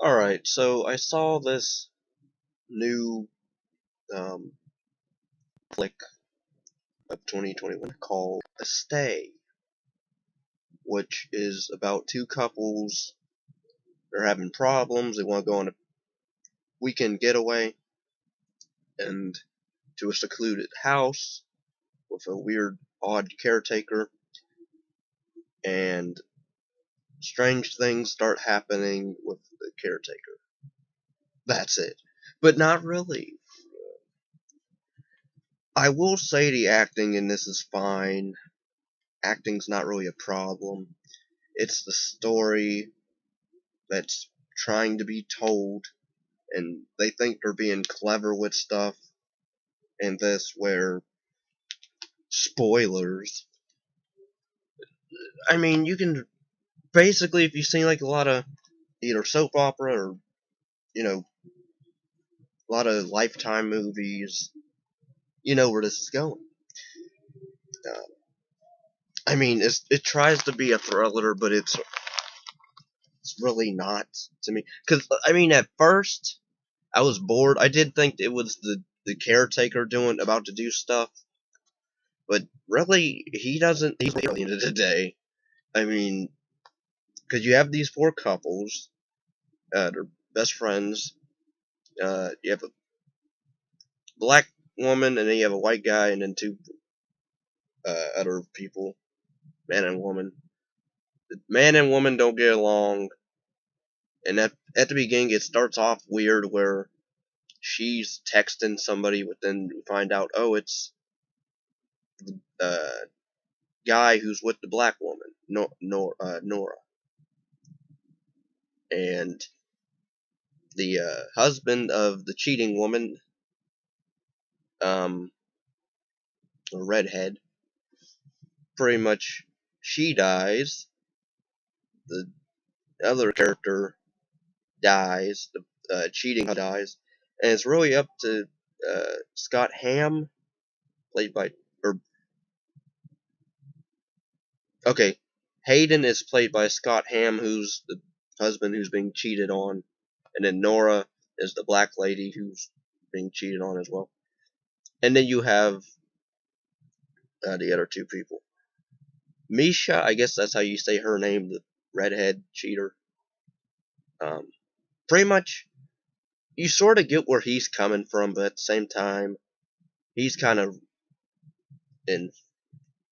Alright, so I saw this new um, flick of 2021 called A Stay, which is about two couples. They're having problems. They want to go on a weekend getaway and to a secluded house with a weird, odd caretaker, and strange things start happening with the caretaker. That's it. But not really. I will say the acting in this is fine. Acting's not really a problem. It's the story that's trying to be told, and they think they're being clever with stuff, and this where spoilers. I mean, you can basically, if you've seen like a lot of either soap opera or a lot of Lifetime movies, you know where this is going. Uh, I mean, it tries to be a thriller, but it's really not to me. Because I mean, at first I was bored. I did think it was the caretaker about to do stuff, but really he doesn't. He's at the end of the day. I mean, because you have these four couples, they're best friends. You have a black woman, and then you have a white guy, and then two other people, man and woman. The man and woman don't get along, and at the beginning it starts off weird where she's texting somebody, but then we find out, oh, it's the guy who's with the black woman, Nora, and the husband of the cheating woman, a redhead. Pretty much, she dies. The other character dies. The cheating dies, and it's really up to Scott Hamm, played by okay, Hayden is played by Scott Hamm, who's the husband who's being cheated on, and then Nora is the black lady who's being cheated on as well. And then you have the other two people. Misha, I guess that's how you say her name, the redhead cheater. Um, Pretty much, you sort of get where he's coming from, but at the same time, he's kind of in.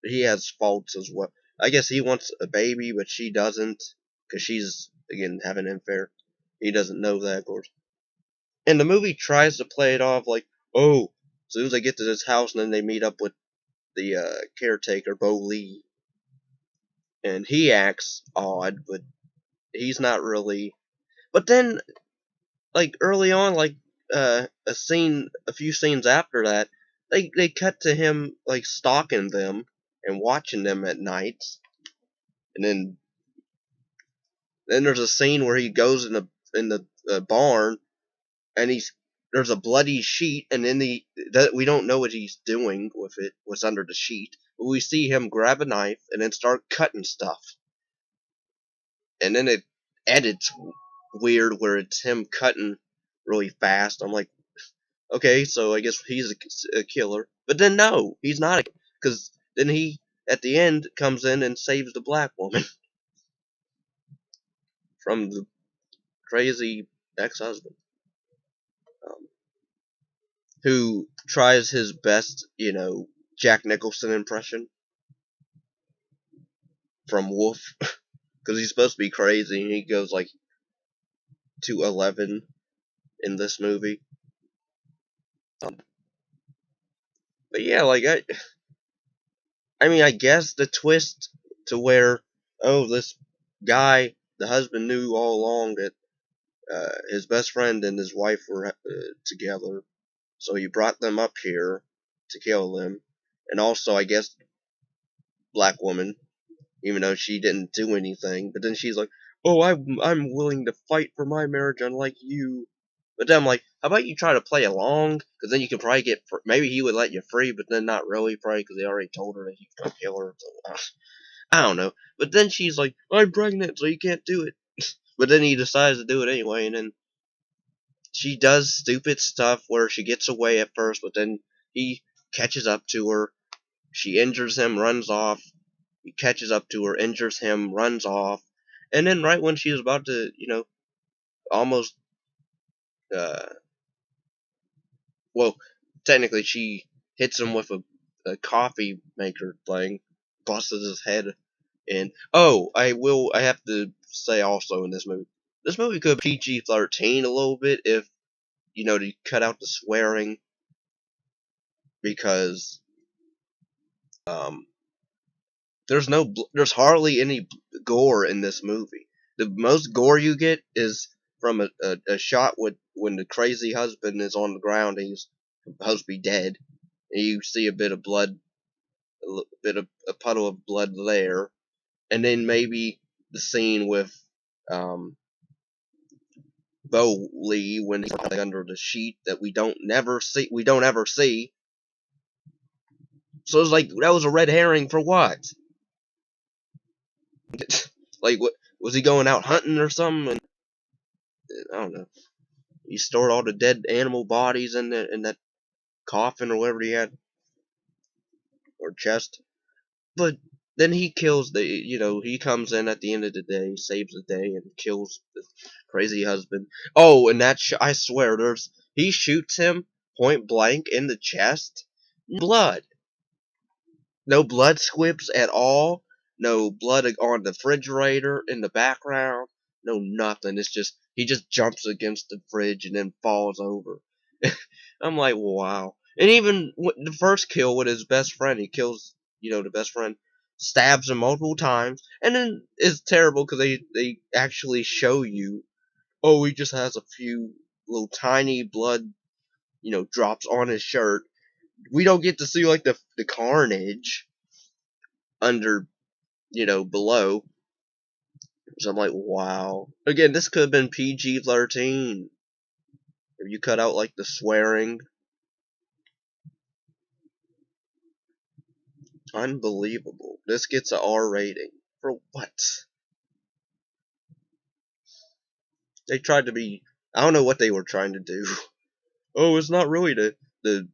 He has faults as well. I guess he wants a baby, but she doesn't, because she's again having an affair. He doesn't know that, of course. And the movie tries to play it off like, oh, as soon as they get to this house, and then they meet up with the caretaker, Bo Lee, and he acts odd, but he's not really. But then, like early on, like a few scenes after that, they cut to him like stalking them and watching them at night, and then there's a scene where he goes in the barn, and there's a bloody sheet, and we don't know what he's doing with it, what's under the sheet, but we see him grab a knife and then start cutting stuff, and then it edits weird where it's him cutting really fast. I'm like, okay, so I guess he's a killer, but then no, he's not, because then he at the end comes in and saves the black woman from the crazy ex-husband. Who tries his best, Jack Nicholson impression from Wolf, because he's supposed to be crazy, and he goes like to 11 in this movie. But yeah, like I mean, I guess the twist to where, oh, this guy, the husband knew all along that his best friend and his wife were together, so he brought them up here to kill them, and also I guess black woman, even though she didn't do anything. But then she's like, "Oh, I'm willing to fight for my marriage, unlike you." But then I'm like, "How about you try to play along? Because then you can probably maybe he would let you free, but then not really, probably because they already told her that he was gonna kill her." So, I don't know. But then she's like, "I'm pregnant, so you can't do it." But then he decides to do it anyway, and then she does stupid stuff where she gets away at first, but then he catches up to her. She injures him, runs off. He catches up to her, injures him, runs off. And then right when she's about to, almost, uh, well, technically she hits him with a coffee maker thing, busts his head in. Oh, I have to say also in this movie could be PG-13 a little bit if, to cut out the swearing, because, um, there's hardly any gore in this movie. The most gore you get is from a shot when the crazy husband is on the ground and he's supposed to be dead, and you see a bit of blood, a puddle of blood there, and then maybe the scene with Bo Lee when he's under the sheet that we don't ever see. So it's like that was a red herring for what? Like, what was he going out hunting or something? And I don't know. He stored all the dead animal bodies in that coffin or whatever he had, or chest. But then he kills he comes in at the end of the day, saves the day, and kills the crazy husband. Oh, and I swear, he shoots him point blank in the chest. Blood. No blood squibs at all. No blood on the refrigerator in the background. No nothing. It's just he just jumps against the fridge and then falls over. I'm like, wow. And even the first kill with his best friend, he kills the best friend, stabs him multiple times, and then it's terrible because they actually show you, oh, he just has a few little tiny blood drops on his shirt. We don't get to see like the carnage under below. So I'm like, wow. Again, this could have been PG-13 if you cut out like the swearing. Unbelievable. This gets an R rating. For what? They tried to be, I don't know what they were trying to do. Oh, it's not really the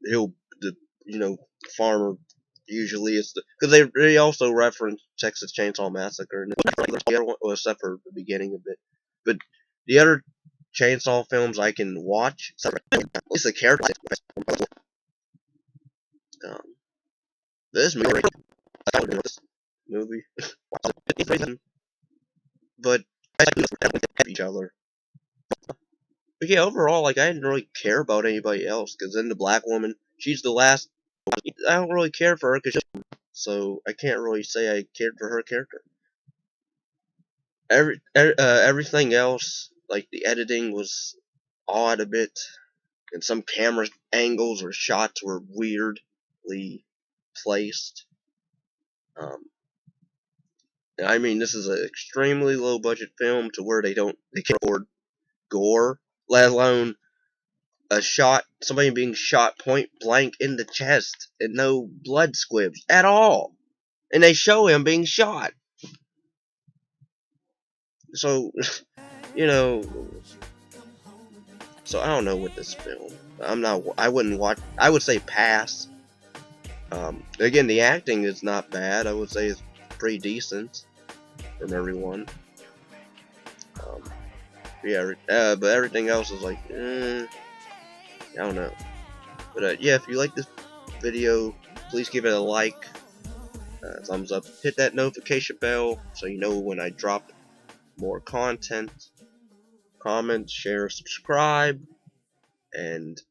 farmer. Usually it's because they also reference Texas Chainsaw Massacre, and well, except for the beginning of it. But the other Chainsaw films I can watch, at least the character. This movie, but each other. But yeah, overall, like I didn't really care about anybody else, because then the black woman, she's the last. I don't really care for her, so I can't really say I cared for her character. Everything else, like the editing was odd a bit, and some camera angles or shots were weirdly placed. I mean, this is an extremely low budget film to where they can't afford gore, let alone somebody being shot point blank in the chest and no blood squibs at all. And they show him being shot. So, so I don't know with this film. I wouldn't watch, I would say pass. Again, the acting is not bad. I would say it's pretty decent from everyone. But everything else is like, I don't know. But yeah, if you like this video, please give it a like, thumbs up, hit that notification bell so you know when I drop more content. Comment, share, subscribe, and